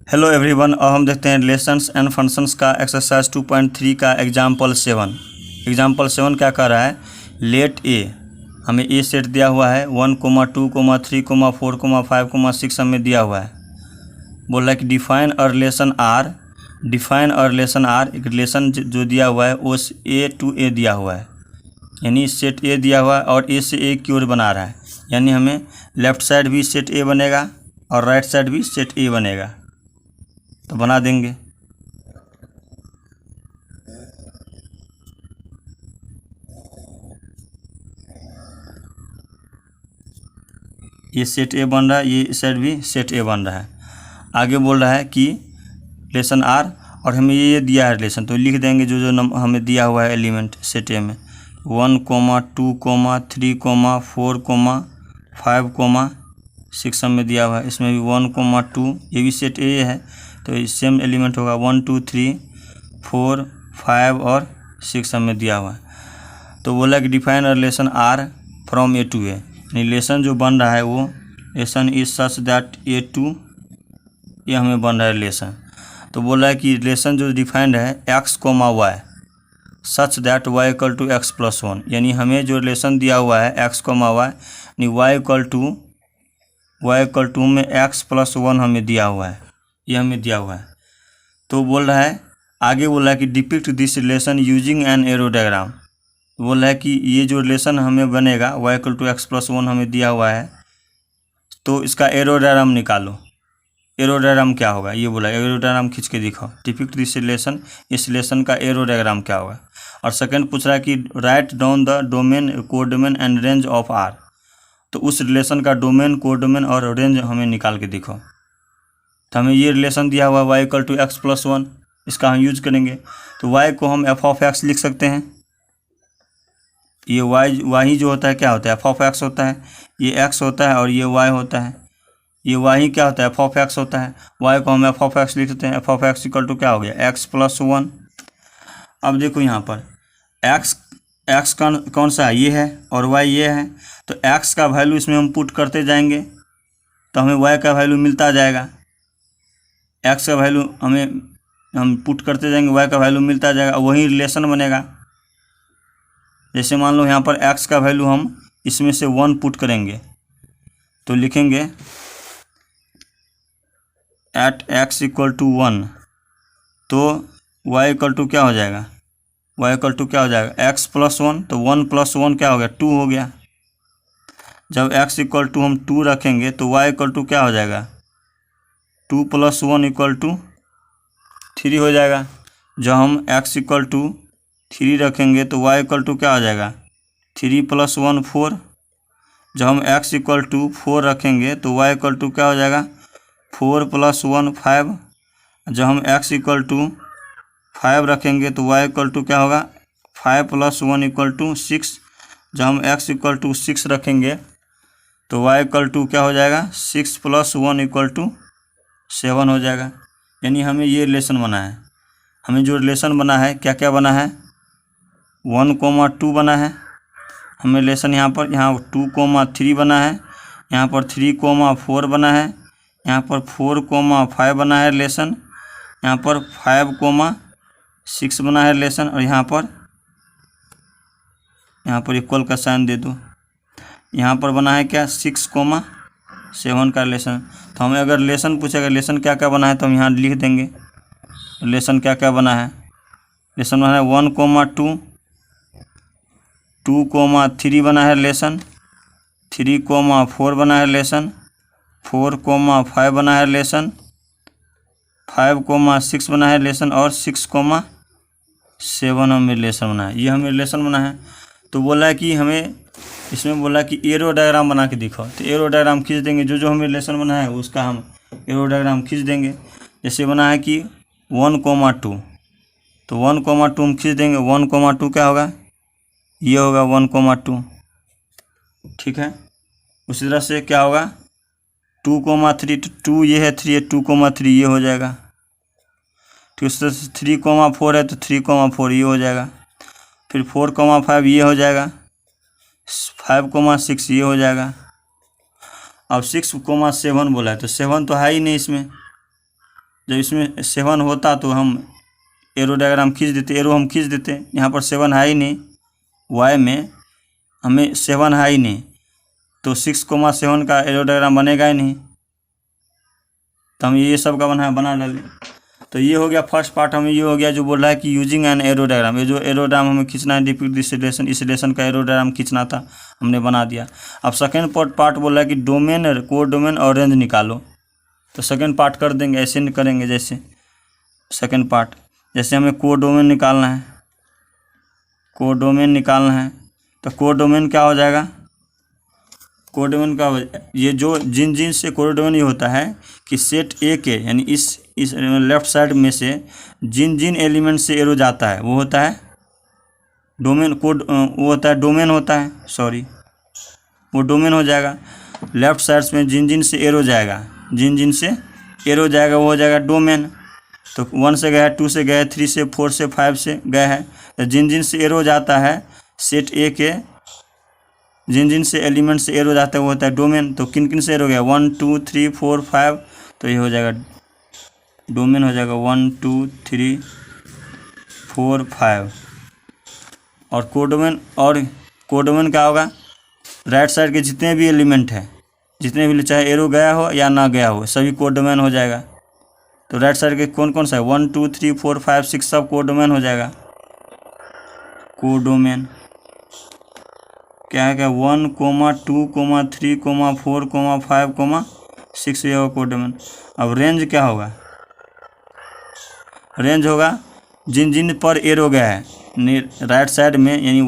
Hello everyone. अब हम देखते हैं रिलेशंस एंड फंक्शंस का एक्सरसाइज 2.3 का एग्जाम्पल 7। एग्जाम्पल 7 क्या कर रहा है, लेट ए, हमें ए सेट दिया हुआ है 1, 2, 3, 4, 5, 6 हमें दिया हुआ है। बोल रहा है कि define a relation R, define a relation R, एक रिलेशन जो दिया हुआ है वो ए टू ए दिया हुआ है, यानी सेट ए दिया हुआ है और ए से ए की ओर बना रहा है, यानी हमें लेफ्ट साइड भी सेट ए बनेगा और राइट साइड भी सेट ए बनेगा, तो बना देंगे। ये सेट ए बन रहा है, ये साइड भी सेट ए बन रहा है। आगे बोल रहा है कि रिलेशन आर, और हमें ये दिया है रिलेशन, तो लिख देंगे जो जो हमें दिया हुआ है एलिमेंट सेट ए में 1, 2, 3, 4, 5, 6 हमें दिया हुआ है। इसमें भी 1, 2, ये भी सेट ए है, तो सेम एलिमेंट होगा 1, 2, 3, 4, 5 और 6 हमें दिया हुआ है। तो बोला कि define relation R from A to A, relation जो बन रहा है वो relation is such that A to ये हमें बन रहा है रिलेशन। तो बोल रहा है कि रिलेशन जो डिफाइंड है X comma Y such that Y equal to X plus 1, यानी हमें जो रिलेशन दिया हुआ है एक्स कोमा वाई, यानी वाई इक्वल टू में एक्स प्लस 1 हमें दिया हुआ है, ये हमें दिया हुआ है। तो बोल रहा है, आगे बोल रहा है कि depict this relation using an arrow diagram. बोल रहा है कि ये जो रिलेशन हमें बनेगा Y equal to X plus 1 हमें दिया हुआ है, तो इसका एरो डायग्राम निकालो। एरो डायग्राम क्या होगा ये बोला, एरो डायग्राम खींच के दिखाओ। डिपिक्ट दिस रिलेशन, इस रिलेशन का एरो डायग्राम क्या होगा। और सेकंड पूछ रहा है कि right down the domain, codomain and range of are, तो उस रिलेशन का डोमेन, कोडोमेन और रेंज हमें निकाल के दिखाओ। तो हमें ये रिलेशन दिया हुआ है Y equal to X plus 1, इसका हम यूज करेंगे। तो वाई को हम एफ ऑफ एक्स लिख सकते हैं। ये वाई जो होता है क्या होता है, एफ ऑफ एक्स होता है, ये एक्स होता है और ये वाई होता है। ये वाई क्या होता है, एफ ऑफ एक्स होता है। वाई को हम एफ ऑफ एक्स लिख देते हैं, F of X equal to क्या हो गया, एक्स प्लस 1। अब देखो यहाँ पर एक्स कौन सा है, ये है, और वाई ये है। तो एक्स का वैल्यू इसमें हम पुट करते जाएंगे तो हमें वाई का वैल्यू मिलता जाएगा। एक्स का वैल्यू हम पुट करते जाएंगे, वाई का वैल्यू मिलता जाएगा, वही रिलेशन बनेगा। जैसे मान लो यहाँ पर एक्स का वैल्यू हम इसमें से 1 पुट करेंगे, तो लिखेंगे एट एक्स इक्वल टू 1, तो वाई इक्वल टू क्या हो जाएगा, वाई इक्वल टू क्या हो जाएगा, एक्स प्लस 1, तो 1 प्लस 1 क्या हो गया, 2 हो गया। जब एक्स इक्वल टू हम 2 रखेंगे तो वाई इक्वल टू क्या हो जाएगा, 2 प्लस 1 इक्वल टू 3 हो जाएगा। जब हम एक्स इक्वल टू 3 रखेंगे तो वाई इक्वल टू क्या हो जाएगा, 3 प्लस 1 4। जब हम एक्स इक्वल टू 4 रखेंगे तो वाई इक्वल टू क्या हो जाएगा, 4 प्लस 1 5। जब हम एक्स इक्वल टू 5 रखेंगे तो वाई इक्वल टू क्या होगा, 5 प्लस 1 इक्वल टू 6। जब हम एक्स इक्वल टू 6 रखेंगे तो वाई इक्वल टू क्या हो जाएगा, 6 प्लस 1 इक्वल टू 7 हो जाएगा। यानी हमें ये रिलेशन बना है। हमें जो रिलेशन बना है क्या क्या बना है, 1, 2 बना है। हमें रिलेशन यहाँ 2, 3 बना है, यहाँ पर 3, 4 बना है, यहाँ पर 4, 5 बना है रिलेशन, यहाँ पर 5, 6 बना है रिलेशन, और यहाँ पर इक्वल का साइन दे दो। यहाँ पर बना है क्या, 6, 7 का रिलेशन। तो हमें अगर रिलेशन पूछेगा रिलेशन क्या क्या बना है तो हम यहाँ लिख देंगे रिलेशन क्या क्या बना है। रिलेशन बना है 1, 2, 3 बना है रिलेशन, 3, 4 बना है रिलेशन, 4, 5 बना है रिलेशन, 5, 6 बना है रिलेशन, और 6, 7 हमें रिलेशन बना है। ये हमें रिलेशन बना है। तो बोला है कि हमें इसमें बोला कि एरो डायग्राम बना के दिखाओ, तो एरो डायग्राम खींच देंगे। जो जो हमें रिलेशन बना है उसका हम एरो डायग्राम खींच देंगे। जैसे बना है कि 1, 2, तो 1, 2 हम खींच देंगे। 1, 2 क्या होगा, ये होगा 1, 2, ठीक है। उसी तरह से क्या होगा 2, 3, तो 2 ये है, 3 है, 2, 3 ये हो जाएगा। ठीक, उस तरह से 3, 4 है तो 3, 4 ये हो जाएगा। फिर 4, 5 ये हो जाएगा, 5, 6 ये हो जाएगा। अब 6, 7 बोला है तो 7 तो है ही नहीं इसमें, जब इसमें 7 होता तो हम एरो डायग्राम खींच देते, एरो हम खींच देते। यहाँ पर 7 है ही नहीं, वाई में हमें 7 है ही नहीं, तो 6,7 का एरो डायग्राम बनेगा ही नहीं, तो हम ये सब का बना डालें। तो ये हो गया फर्स्ट पार्ट। हमें ये हो गया जो बोल रहा है कि यूजिंग एन एरो डायग्राम, ये जो एरो डायग्राम हमें खींचना है, डिपिक्ट दिस रिलेशन, इस रिलेशन का एरो डायग्राम खींचना था, हमने बना दिया। अब सेकेंड पार्ट बोल रहा है कि डोमेन, कोड डोमेन और रेंज निकालो। तो सेकेंड पार्ट कर देंगे, ऐसे करेंगे जैसे सेकेंड पार्ट, जैसे हमें कोड डोमेन निकालना है, कोड डोमेन निकालना है, तो कोड डोमेन क्या हो जाएगा, कोड डोमेन का ये जो जिन से कोड डोमेन ये होता है कि सेट ए के, यानी इस लेफ्ट साइड में से जिन एलिमेंट से एरो जाता है वो होता है डोमेन, कोड वो होता है डोमेन होता है, सॉरी वो डोमेन हो जाएगा। लेफ्ट साइड में जिन से एरो जाएगा, जिन से एरो जाएगा वो हो जाएगा डोमेन। तो 1 से गया है, 2 से गया है, 3 से 4 से 5 से गया है, तो जिन से एरो जाता है सेट ए के, जिन से एलिमेंट से एरो जाता है वो होता है डोमेन। तो किन से एरो गया, 1 2 3 4 5, तो ये हो जाएगा डोमेन हो जाएगा 1 2 3 4 5। और कोडोमेन क्या होगा, राइट साइड के जितने भी एलिमेंट हैं, जितने भी चाहे एरो गया हो या ना गया हो, सभी कोडोमेन हो जाएगा। तो राइट साइड के कौन कौन सा है, 1 2 3 4 5 6 सब कोडोमेन हो जाएगा। कोडोमेन क्या है, क्या 1 2 3 4 5 6 ये होगा कोडोमेन। अब रेंज क्या होगा, रेंज होगा जिन पर एरो गया है राइट साइड में, यानी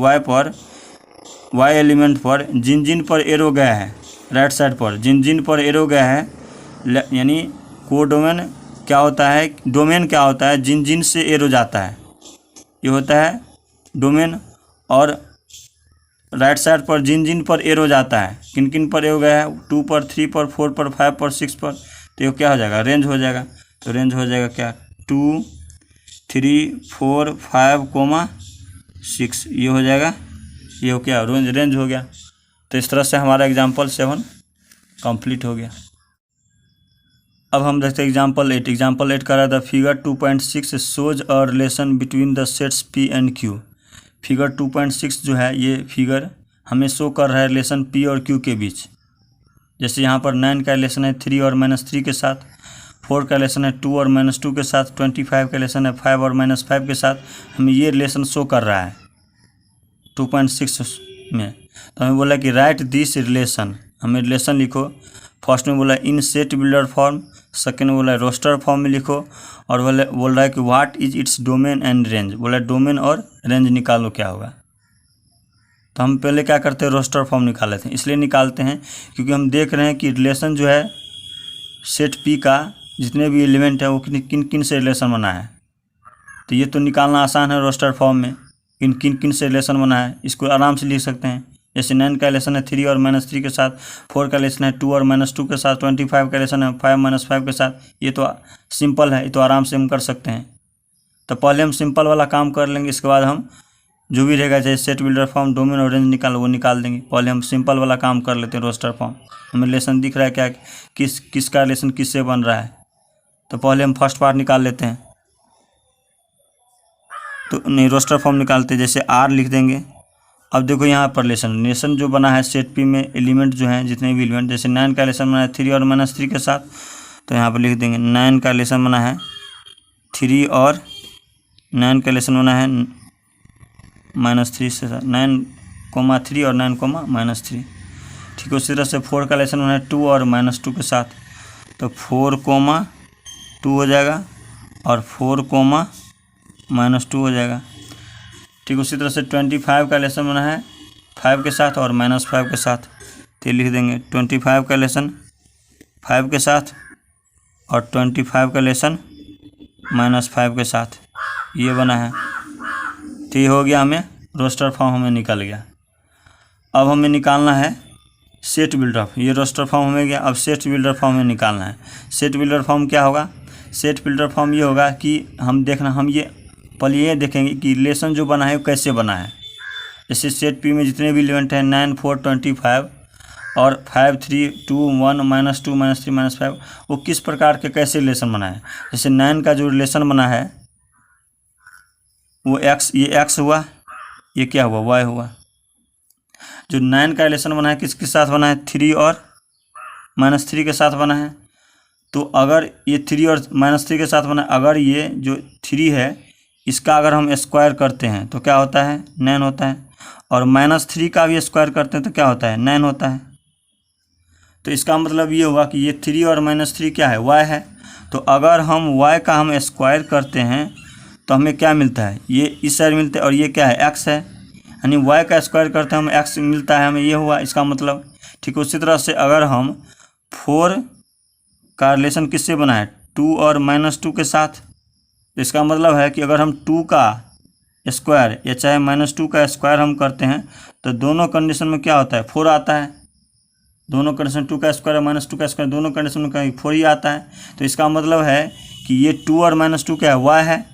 वाई एलिमेंट पर जिन पर एरो गया है राइट साइड पर, जिन पर एरो गया है, यानी कोडोमेन क्या होता है, डोमेन क्या होता है, जिन से एरो जाता है ये होता है डोमेन। और राइट साइड पर जिन पर एरो जाता है, किन पर एरो गया है, 2 पर 3 पर 4 पर 5 पर 6 पर, तो ये क्या हो जाएगा, रेंज हो जाएगा। तो रेंज हो जाएगा क्या, 2 3 4 5 6, ये हो जाएगा, ये हो क्या, रेंज हो गया। तो इस तरह से हमारा एग्जाम्पल 7 कंप्लीट हो गया। अब हम देखते हैं एग्जाम्पल 8। एग्जाम्पल 8 कर रहा था figure 2.6 shows a relation between the sets P and Q। Figure 2.6 जो है ये फिगर हमें शो कर रहा है रिलेशन P और Q के बीच। जैसे यहाँ पर 9 का रिलेशन है 3 और -3 के साथ, 4 का रिलेशन है 2 और -2 के साथ, 25 का रिलेशन है 5 और -5 के साथ, हमें ये रिलेशन शो कर रहा है 2.6 में। तो हमें बोला कि राइट दिस रिलेशन, हमें रिलेशन लिखो। फर्स्ट में बोला इन सेट बिल्डर फॉर्म, सेकेंड में बोला रोस्टर फॉर्म में लिखो, और बोल रहा है कि what is its domain and range, बोला डोमेन और रेंज निकालो क्या होगा। तो हम पहले क्या करते हैं, रोस्टर फॉर्म निकाल लेते हैं। इसलिए निकालते हैं क्योंकि हम देख रहे हैं कि रिलेशन जो है सेट P का जितने भी एलिमेंट है वो किन से रिलेशन बना है। तो ये तो निकालना आसान है रोस्टर फॉर्म में, किन से रिलेशन बना है, इसको आराम से लिख सकते हैं। जैसे 9 का रिलेशन है 3 और -3 के साथ, 4 का रिलेशन है 2 और -2 के साथ, 25 का रिलेशन है 5 - 5 के साथ। ये तो सिंपल है, ये तो आराम से हम कर सकते हैं। तो पहले हम सिंपल वाला काम कर लेंगे, इसके बाद हम जो भी रहेगा जैसे सेट बिल्डर फॉर्म, डोमेन और रेंज वो निकाल देंगे। पहले हम सिंपल वाला काम कर लेते हैं, रोस्टर फॉर्म। हमें रिलेशन दिख रहा है क्या, किसका रिलेशन किससे बन रहा है। तो पहले हम फर्स्ट पार्ट निकाल लेते हैं। तो नहीं, रोस्टर फॉर्म निकालते हैं, जैसे R लिख देंगे। अब देखो यहाँ पर रिलेशन जो बना है सेट P में एलिमेंट जो हैं जितने भी एलिमेंट, जैसे 9 का रिलेशन बना है 3 और -3 के साथ, तो यहाँ पर लिख देंगे 9 का रिलेशन बना है 3 और 9 का रिलेशन बना है -3 से, 9,3 और 9,-3। ठीक है, उसी तरह से 4 का रिलेशन बना है 2 और -2 के साथ, तो 4,2 हो जाएगा और 4,-2 हो जाएगा। ठीक, उसी तरह से 25 का रिलेशन बना है 5 के साथ और -5 के साथ, तो लिख देंगे 25 का रिलेशन 5 के साथ और 25 का रिलेशन -5 के साथ, ये बना है। तो ये हो गया, हमें रोस्टर फॉर्म हमें निकल गया। अब हमें निकालना है सेट बिल्डर, ये रोस्टर फॉर्म हमें गया। अब सेट बिल्डर फॉर्म हमें निकालना है। सेट बिल्डर फॉर्म क्या होगा, सेट बिल्डर फॉर्म ये होगा कि हम ये पहले ये देखेंगे कि रिलेशन जो बना है वो कैसे बना है। जैसे सेट P में जितने भी एलिमेंट हैं 9 4 25 और 5 3 2 1 -2 -3 -5 वो किस प्रकार के कैसे रिलेशन बना है। जैसे 9 का जो रिलेशन बना है वो x, ये x हुआ, ये क्या हुआ, y हुआ। जो 9 का रिलेशन बना है किसके साथ बना है, 3 और -3 के साथ बना है। तो अगर ये 3 और -3 के साथ बना है, अगर ये जो 3 है इसका अगर हम स्क्वायर करते हैं तो क्या होता है, 9 होता है। और -3 का भी स्क्वायर करते हैं तो क्या होता है, 9 होता है। तो इसका मतलब ये हुआ कि ये 3 और -3 क्या है, y है। तो अगर हम y का हम स्क्वायर करते हैं तो हमें क्या मिलता है, ये इस साइड मिलता है और ये क्या है, x है। यानी y का स्क्वायर करते हैं हमें x मिलता है, हमें ये हुआ इसका मतलब। ठीक उसी तरह से अगर हम 4 का रिलेशन किससे बना है, 2 और -2 के साथ। तो इसका मतलब है कि अगर हम 2 का स्क्वायर या चाहे -2 का स्क्वायर हम करते हैं तो दोनों कंडीशन में क्या होता है, 4 आता है। दोनों कंडीशन 2 का स्क्वायर और -2 का स्क्वायर दोनों कंडीशन में कहीं 4 ही आता है। तो इसका मतलब है कि ये 2 और -2 क्या है, y है।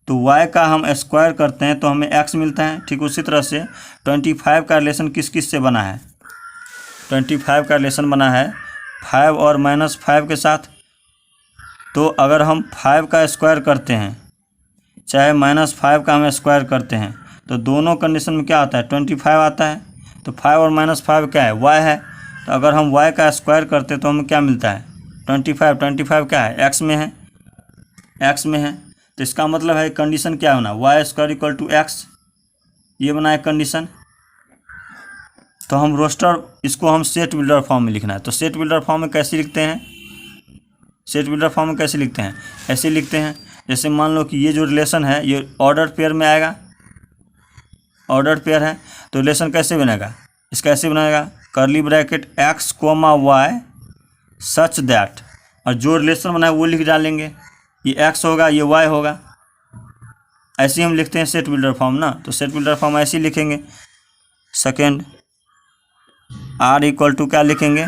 तो y का हम स्क्वायर करते हैं तो हमें x मिलता है। ठीक उसी तरह से 25 का रिलेशन किस किस से बना है, 25 का रिलेशन बना है 5 और -5 के साथ। तो अगर हम 5 का स्क्वायर करते हैं चाहे -5 का हम स्क्वायर करते हैं तो दोनों कंडीशन में क्या आता है, 25 आता है। तो 5 और -5 क्या है, y है। तो अगर हम y का स्क्वायर करते हैं तो हमें क्या मिलता है, 25 क्या है, x में है, x में है। तो इसका मतलब है कंडीशन क्या होना, y² = x, ये बना है कंडीशन। तो हम रोस्टर इसको हम सेट बिल्डर फॉर्म में लिखना है। तो सेट बिल्डर फॉर्म में कैसे लिखते हैं, सेट बिल्डर फॉर्म में कैसे लिखते हैं, ऐसे लिखते हैं। जैसे मान लो कि ये जो रिलेशन है ये ऑर्डर पेयर में आएगा, ऑर्डर पेयर है तो रिलेशन कैसे बनेगा, इसका ऐसे बनाएगा curly bracket x, y such that, और जो रिलेशन बना है वो लिख डालेंगे, ये x होगा ये y होगा। ऐसे ही हम लिखते हैं सेट बिल्डर फॉर्म ना। तो सेट बिल्डर फॉर्म ऐसे ही लिखेंगे। सेकेंड r = क्या लिखेंगे,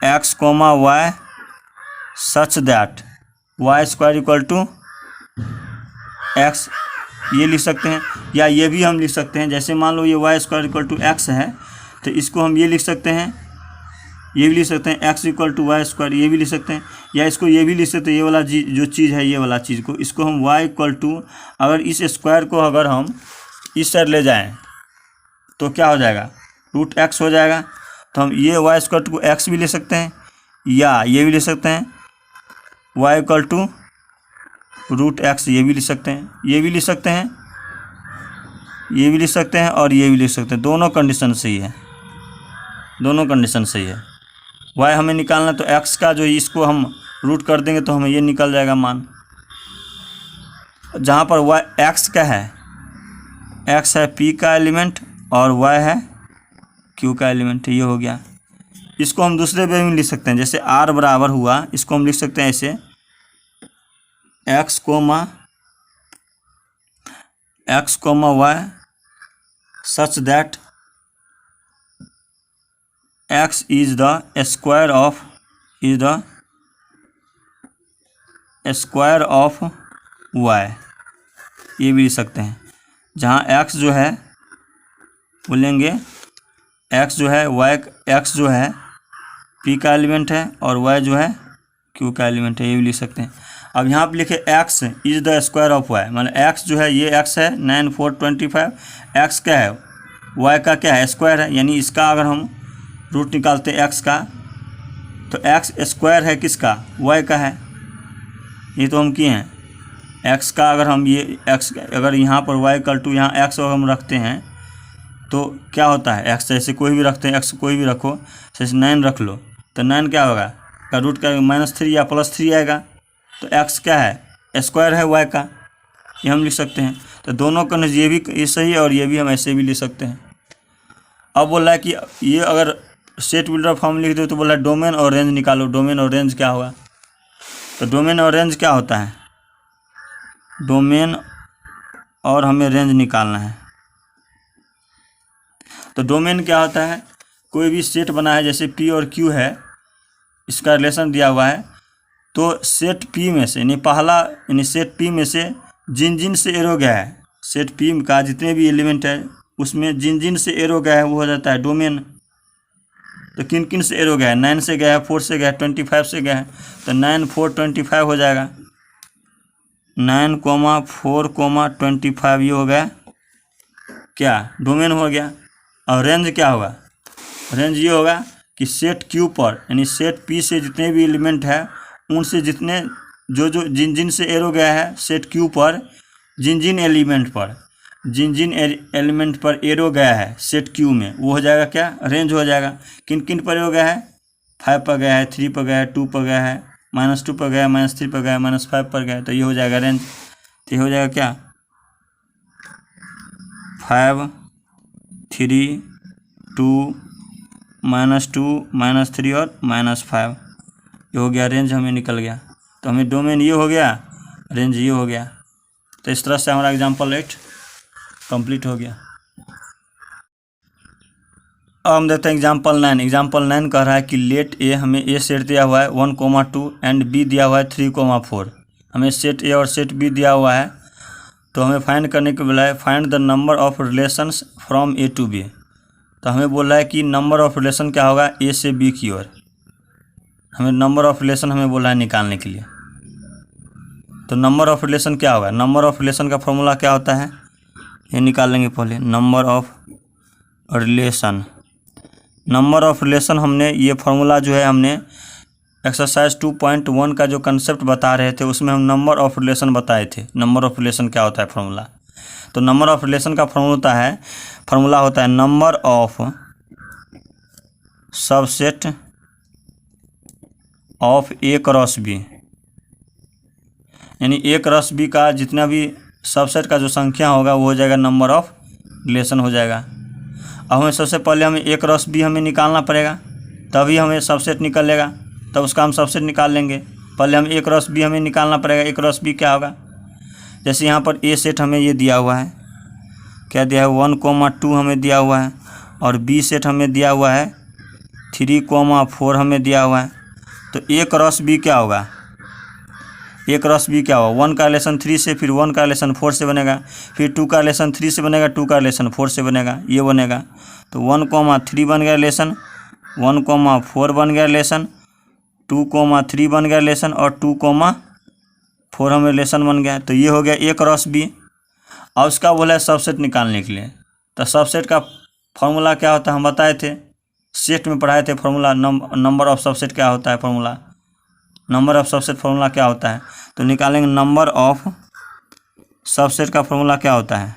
x, y such that y² = x, ये लिख सकते हैं। या ये भी हम लिख सकते हैं, जैसे मान लो ये y² = x है तो इसको हम ये लिख सकते हैं, ये भी लिख सकते हैं x = y², ये भी लिख सकते हैं। या इसको ये भी लिख सकते हैं, ये वाला जो चीज़ है ये वाला चीज़ को, इसको हम y = अगर इस स्क्वायर को अगर हम इस साइड ले जाएं तो क्या हो जाएगा, √x हो जाएगा। तो हम ये y² को x भी ले सकते हैं, या ये भी ले सकते हैं y = √x, ये भी लिख सकते हैं, ये भी लिख सकते हैं, ये भी लिख सकते हैं और ये भी लिख सकते हैं। दोनों कंडीशन सही है, दोनों कंडीशन सही है। y हमें निकालना तो x का जो इसको हम रूट कर देंगे तो हमें ये निकल जाएगा मान। जहाँ पर y x का है, x है p का एलिमेंट और y है q का एलिमेंट, ये हो गया। इसको हम दूसरे वे में लिख सकते हैं, जैसे r बराबर हुआ, इसको हम लिख सकते हैं ऐसे x, y such that x is the square of y, ये भी लिख सकते हैं। जहाँ x जो है बोलेंगे x जो है y, x जो है p का एलिमेंट है और y जो है q का एलिमेंट है, ये भी लिख सकते हैं। अब यहाँ पे लिखे x is the square of y, मतलब x जो है ये x है 9 4 25, x क्या है, y का क्या है, स्क्वायर है। यानी इसका अगर हम रूट निकालते हैं x का तो x स्क्वायर है किसका, y का है। ये तो हम किए हैं। x का अगर हम ये x अगर यहाँ पर y = यहाँ x अगर हम रखते हैं तो क्या होता है, x जैसे कोई भी रखते हैं, x कोई भी रखो, जैसे 9 रख लो तो 9 क्या होगा, का रूट का -3 या +3 आएगा। तो x क्या है, स्क्वायर है y का, ये हम लिख सकते हैं। तो दोनों का ये भी ये सही है और ये भी हम ऐसे भी लिख सकते हैं। अब बोल रहा है कि ये अगर सेट बिल्डर फॉर्म लिख दो तो बोला डोमेन और रेंज निकालो। डोमेन और रेंज क्या होगा, तो डोमेन और रेंज क्या होता है, डोमेन और हमें रेंज निकालना है। तो डोमेन क्या होता है, कोई भी सेट बना है जैसे p और q है, इसका रिलेशन दिया हुआ है। तो सेट p में से यानी पहला यानी सेट p में से जिन जिन से एरो गया है, सेट p का जितने भी एलिमेंट है उसमें जिन जिन से एरो गया है वो हो जाता है डोमेन। तो किन किन से एरो गया है, 9 से गया है, 4 से गया है, 25 से गया है, तो 9, 4, 25 हो जाएगा। 9, 4, 25 ये हो गया क्या, डोमेन हो गया। और रेंज क्या होगा, रेंज ये होगा कि सेट क्यू पर यानी सेट पी से जितने भी एलिमेंट है उनसे जितने जिन जिन से एरो गया है सेट क्यू पर, जिन जिन एलिमेंट पर एरो गया है सेट क्यू में, वो हो जाएगा क्या, रेंज हो जाएगा। किन किन पर एरो गया है, 5 पर गया है, 3 पर गया है, 2 पर गया है, -2 पर गया है, -3 पर गया है, -5 पर गया है, तो ये हो जाएगा रेंज। तो ये हो जाएगा क्या, 5, 3, 2, -2, -3 और -5, ये हो गया रेंज, हमें निकल गया। तो हमें डोमेन ये हो गया, रेंज ये हो गया। तो इस तरह से हमारा एग्जाम्पल 8 कंप्लीट हो गया। अब हम देखते हैं एग्जाम्पल 9। एग्जाम्पल 9 कह रहा है कि लेट ए, हमें ए सेट दिया हुआ है 1, 2 एंड बी दिया हुआ है 3, 4। हमें सेट ए और सेट बी दिया हुआ है, तो हमें फाइंड करने के बजाय find the number of relations from A to B. तो हमें बोल रहा है कि नंबर ऑफ रिलेशन क्या होगा ए से बी की ओर, हमें नंबर ऑफ रिलेशन हमें बोला है निकालने के लिए। तो नंबर ऑफ रिलेशन क्या होगा, नंबर ऑफ रिलेशन का फॉर्मूला क्या होता है, ये निकाल लेंगे पहले। नंबर ऑफ रिलेशन हमने ये फार्मूला जो है हमने एक्सरसाइज 2.1 का जो कंसेप्ट बता रहे थे उसमें हम नंबर ऑफ रिलेशन बताए थे। नंबर ऑफ रिलेशन क्या होता है फार्मूला, तो नंबर ऑफ रिलेशन का फार्मूला होता है number of subset of A cross B, यानी ए क्रॉस बी का जितना भी सबसेट का जो संख्या होगा वो हो जाएगा नंबर ऑफ रिलेशन हो जाएगा। अब हमें सबसे पहले हमें ए क्रॉस बी हमें निकालना पड़ेगा, तभी हमें सबसेट निकलेगा, तब उसका हम सबसेट निकाल लेंगे। पहले हम ए क्रॉस बी हमें निकालना पड़ेगा। ए क्रॉस बी क्या होगा, जैसे यहाँ पर ए सेट हमें ये दिया हुआ है, क्या दिया है 1, 2 हमें दिया हुआ है, और बी सेट हमें दिया हुआ है 3, 4 हमें दिया हुआ है। तो ए क्रॉस बी क्या होगा, ए क्रॉस बी क्या होगा, 1 का रिलेशन 3 से, फिर 1 का रिलेशन 4 से बनेगा, फिर 2 का रिलेशन 3 से बनेगा, 2 का रिलेशन 4 से बनेगा, ये बनेगा। तो 1, 3 बन गया रिलेशन, 1, 4 बन गया रिलेशन, 2, 3 बन गया रिलेशन, और 2, 4 हमें रिलेशन बन गया। तो ये हो गया ए क्रॉस बी। और उसका बोला है सबसेट निकालने के लिए, तो सबसेट का फॉर्मूला क्या होता है हम बताए थे, सेट में पढ़ाए थे फॉर्मूला। नंबर ऑफ सबसेट क्या होता है formula, number of subset formula क्या होता है, तो निकालेंगे नंबर ऑफ सबसेट का फॉर्मूला क्या होता है,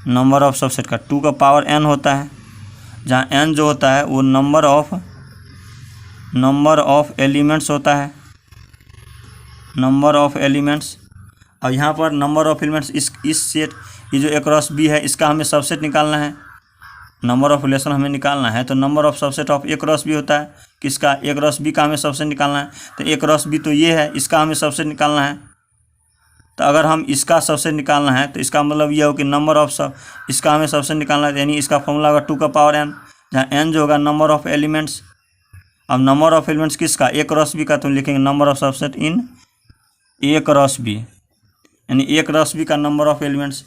नंबर ऑफ सबसेट का 2 का पावर n होता है, जहाँ n जो होता है वो नंबर ऑफ एलिमेंट्स होता है, नंबर ऑफ एलिमेंट्स। और यहाँ पर नंबर ऑफ एलिमेंट्स इस सेट, ये जो ए क्रॉस बी है इसका हमें सबसेट निकालना है, नंबर ऑफ रिलेशन हमें निकालना है। तो number of subset of A cross B होता है, किसका, ए क्रॉस बी का हमें सबसेट निकालना है। तो ए क्रॉस बी तो ये है, इसका हमें सबसेट निकालना है। तो अगर हम इसका सबसेट निकालना है तो इसका मतलब ये हो कि नंबर ऑफ इसका हमें सबसेट निकालना है, यानी इसका फॉर्मूला होगा 2 का पावर n, जहाँ n जो होगा नंबर ऑफ एलिमेंट्स। अब नंबर ऑफ एलिमेंट्स किसका, ए क्रॉस बी का, तो लिखेंगे number of subset in A cross B, यानी ए क्रॉस बी का नंबर ऑफ एलिमेंट्स।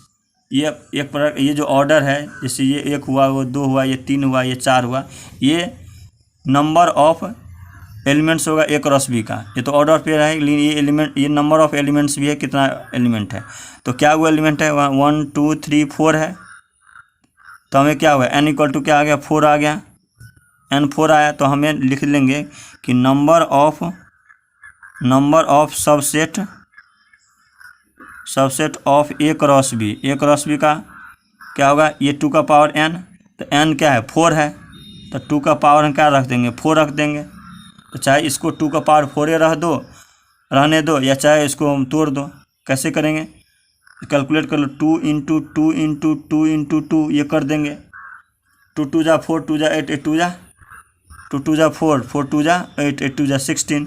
ये एक प्रकार, ये जो ऑर्डर है, जैसे ये 1 हुआ, वो 2 हुआ, ये 3 हुआ, ये 4 हुआ, ये नंबर ऑफ एलिमेंट्स होगा ए क्रॉस बी का। ये तो ऑर्डर पे है, लेकिन ये एलिमेंट, ये नंबर ऑफ एलिमेंट्स भी है, कितना एलिमेंट है। तो क्या हुआ एलिमेंट है, 1, 2, 3, 4 है। तो हमें क्या हुआ, n इक्वल टू क्या आ गया, 4 आ गया, n 4 आया। तो हमें लिख लेंगे कि number of subset of A cross B, A cross B का क्या होगा, ये 2 का पावर n, तो n क्या है 4 है, तो 2 का पावर हम क्या रख देंगे, 4 रख देंगे। तो चाहे इसको 2 का पावर 4 रहने दो, या चाहे इसको हम तोड़ दो। कैसे करेंगे, कैलकुलेट कर लो, 2 × 2 × 2 × 2 ये कर देंगे। 2 2 जा 4, 2 जा 8, 8 2 जा 2, 2 जा 4, 4 2 जा 8, 8 2 जा 16,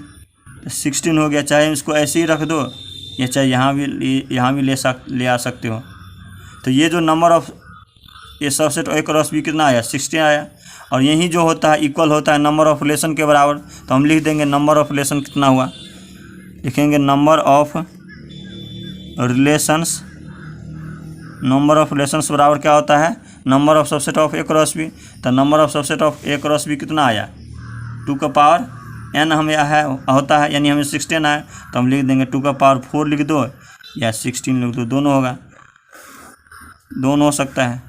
तो 16 हो गया। चाहे इसको ऐसे ही रख दो, या चाहे यहाँ भी ले आ सकते हो। तो ये जो नंबर ऑफ ये सबसेट ए क्रॉस बी कितना आया, 16 आया। और यही जो होता है इक्वल होता है नंबर ऑफ रिलेशन के बराबर। तो हम लिख देंगे नंबर ऑफ रिलेशन कितना हुआ, लिखेंगे नंबर ऑफ रिलेशंस बराबर क्या होता है, number of subset of A cross B. तो number of subset of A cross B कितना आया, 2 का पावर n हमें है होता है, यानी हमें 16 आया, तो हम लिख देंगे 2 का पावर 4 लिख दो या 16 लिख दो, दोनों होगा, दोनों हो सकता है।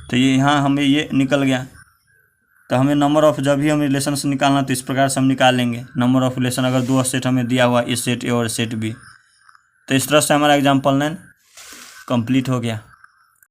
तो ये यहाँ हमें ये निकल गया। तो हमें नंबर ऑफ जब भी हमें रिलेशन से निकालना तो इस प्रकार से हम निकाल लेंगे नंबर ऑफ रिलेशन, अगर 2 सेट हमें दिया हुआ इस सेट ए और सेट बी। तो इस तरह से हमारा एग्जाम्पल 9 कंप्लीट हो गया।